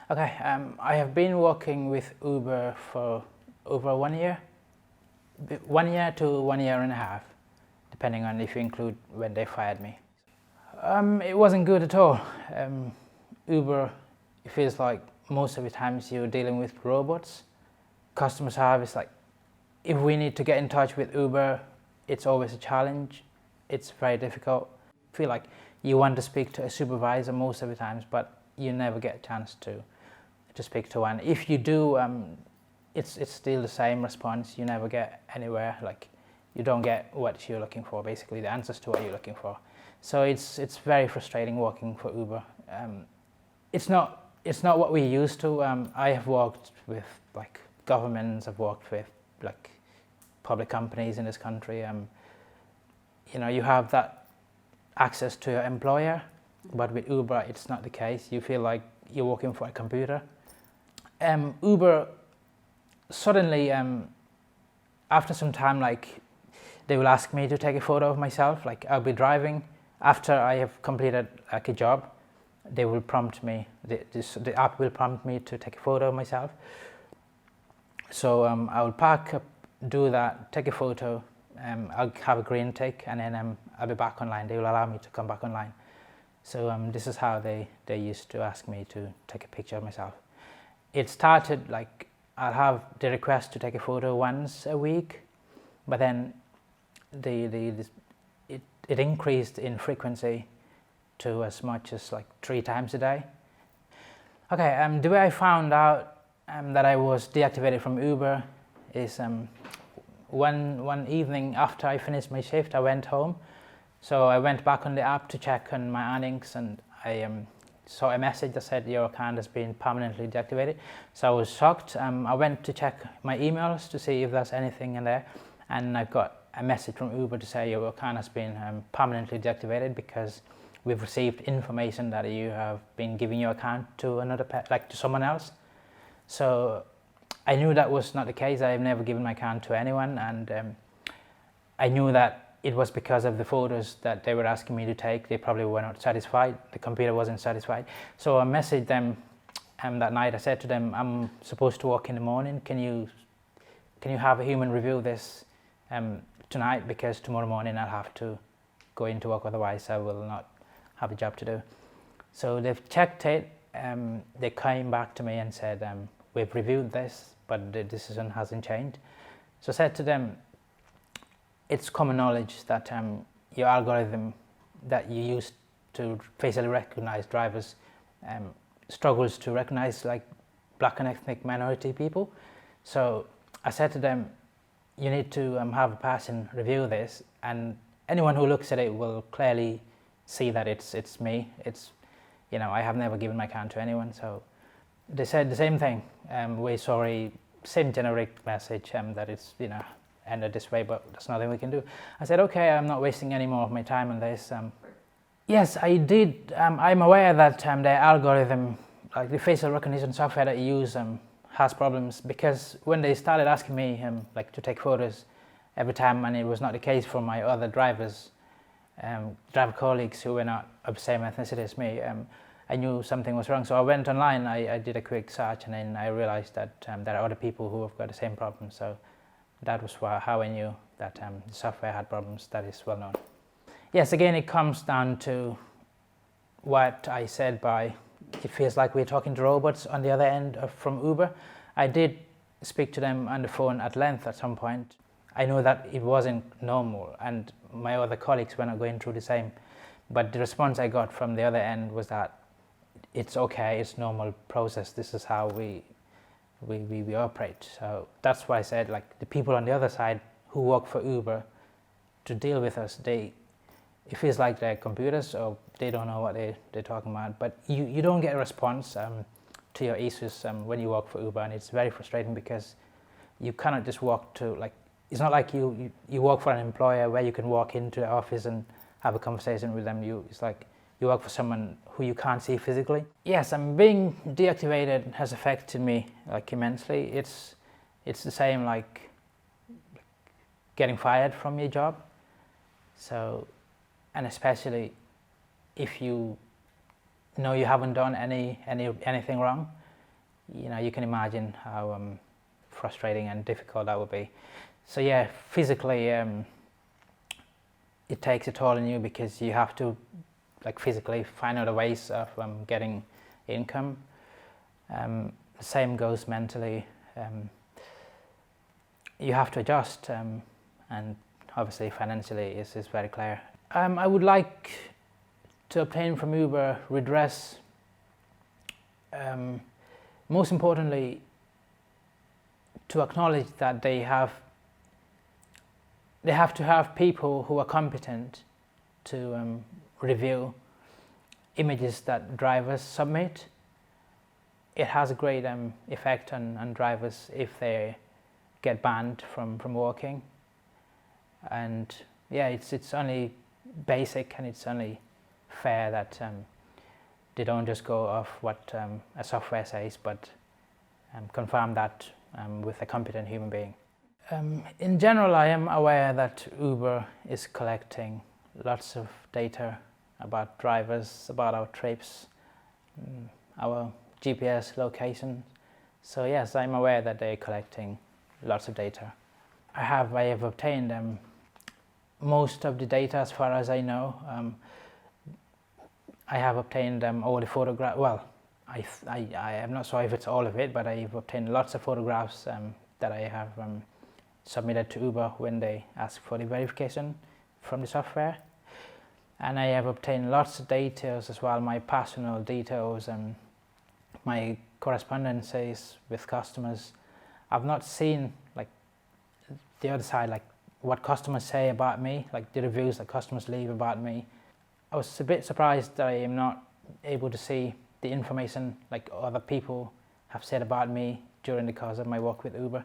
Okay, I have been working with Uber for over 1 year, 1 year to 1 year and a half, depending on if you include when they fired me. It wasn't good at all. Uber, it feels like most of the times you're dealing with robots. Customer service, like if we need to get in touch with Uber, it's always a challenge. It's very difficult. I feel like you want to speak to a supervisor most of the times, but you never get a chance to speak to one. If you do, it's still the same response. You never get anywhere. Like you don't get what you're looking for. Basically, the answers to what you're looking for. So it's very frustrating working for Uber. It's not what we used to. I have worked with like governments. I've worked with like public companies in this country. You know, you have that access to your employer, but with Uber, it's not the case. You feel like you're working for a computer. Uber suddenly, after some time, like they will ask me to take a photo of myself. Like I'll be driving after I have completed like a job. They will prompt me. The app will prompt me to take a photo of myself. So I will park up, do that, take a photo. I'll have a green tick, and then I'll be back online. They will allow me to come back online. So this is how they used to ask me to take a picture of myself. It started like I'll have the request to take a photo once a week, but then it increased in frequency to as much as like 3 times a day. Okay, the way I found out that I was deactivated from Uber is one evening after I finished my shift, I went home. So I went back on the app to check on my earnings, and I saw a message that said your account has been permanently deactivated. So I was shocked. I went to check my emails to see if there's anything in there, and I got a message from Uber to say your account has been permanently deactivated because we've received information that you have been giving your account to to someone else. So I knew that was not the case. I've never given my account to anyone, and I knew that it was because of the photos that they were asking me to take. They probably were not satisfied. The computer wasn't satisfied. So I messaged them that night. I said to them, I'm supposed to work in the morning. Can you have a human review this tonight, because tomorrow morning I'll have to go into work, otherwise I will not have a job to do. So they've checked it. They came back to me and said, we've reviewed this, but the decision hasn't changed. So I said to them, it's common knowledge that your algorithm that you use to facially recognize drivers struggles to recognize like black and ethnic minority people. So I said to them, you need to have a person review this, and anyone who looks at it will clearly see that it's me. It's, you know, I have never given my account to anyone. So they said the same thing. We're sorry, same generic message that it's, you know, ended this way, but there's nothing we can do. I said, okay, I'm not wasting any more of my time on this. Yes, I did. I'm aware that the algorithm, like the facial recognition software that you use, has problems, because when they started asking me like to take photos every time, and it was not the case for my other driver colleagues who were not of the same ethnicity as me, I knew something was wrong. So I went online, I did a quick search, and then I realized that there are other people who have got the same problem. So that was how I knew that the software had problems. That is well known. Yes, again, it comes down to what I said by, it feels like we're talking to robots on the other end from Uber. I did speak to them on the phone at length at some point. I know that it wasn't normal, and my other colleagues were not going through the same. But the response I got from the other end was that it's okay, it's normal process. This is how we operate. So that's why I said, like, the people on the other side who work for Uber to deal with us, it feels like they're computers, or they don't know what they're talking about. But you don't get a response to your issues when you work for Uber, and it's very frustrating because you cannot just walk to, like, it's not like you work for an employer where you can walk into the office and have a conversation with them. It's like you work for someone who you can't see physically. Yes, being deactivated has affected me like immensely. It's the same like getting fired from your job. So, and especially if you know you haven't done anything wrong, you can imagine how frustrating and difficult that would be. So yeah, physically it takes a toll on you, because you have to physically find other ways of getting income. The same goes mentally. You have to adjust, and obviously financially is very clear. I would like to obtain from Uber redress. Most importantly, to acknowledge that they have to have people who are competent to review images that drivers submit. It has a great effect on drivers if they get banned from working. And yeah, it's only basic, and it's only fair that they don't just go off what a software says, but confirm that with a competent human being. In general, I am aware that Uber is collecting lots of data about drivers, about our trips, our GPS location. So yes, I'm aware that they're collecting lots of data. I have obtained most of the data, as far as I know. I have obtained all the photographs. Well, I am not sure if it's all of it, but I've obtained lots of photographs that I have submitted to Uber when they ask for the verification from the software. And I have obtained lots of details as well, my personal details and my correspondences with customers. I've not seen the other side, what customers say about me, the reviews that customers leave about me. I was a bit surprised that I am not able to see the information other people have said about me during the course of my work with Uber.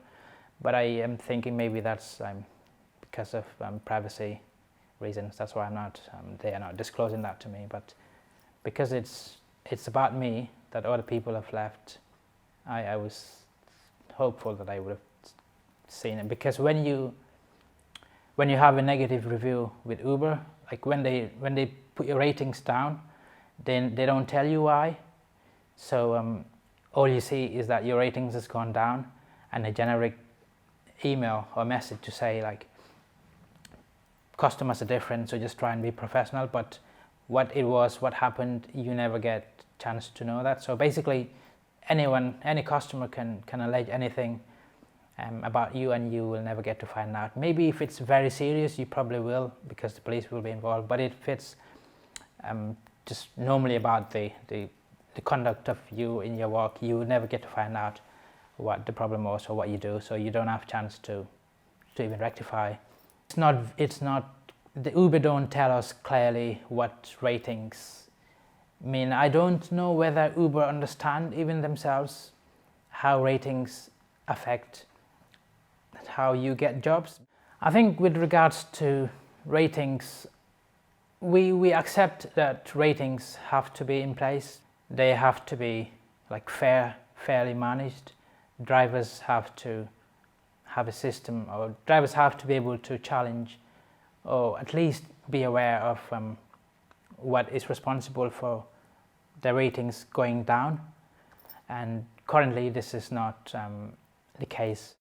But I am thinking maybe that's because of privacy reasons. That's why they are not disclosing that to me. But because it's about me that other people have left, I was hopeful that I would have seen it. Because when you have a negative review with Uber, when they put your ratings down, then they don't tell you why. So all you see is that your ratings has gone down, and a generic email or message to say customers are different, so just try and be professional. But what happened, you never get a chance to know that. So basically, any customer can allege anything about you, and you will never get to find out. Maybe if it's very serious, you probably will, because the police will be involved. But if it's just normally about the conduct of you in your work, you will never get to find out what the problem was or what you do. So you don't have a chance to even rectify. It's not the Uber don't tell us clearly what ratings mean. I don't know whether Uber understand even themselves how ratings affect how you get jobs. I think with regards to ratings, we accept that ratings have to be in place. They have to be fairly managed. Drivers have to have a system, or drivers have to be able to challenge, or at least be aware of what is responsible for the ratings going down. And currently this is not the case.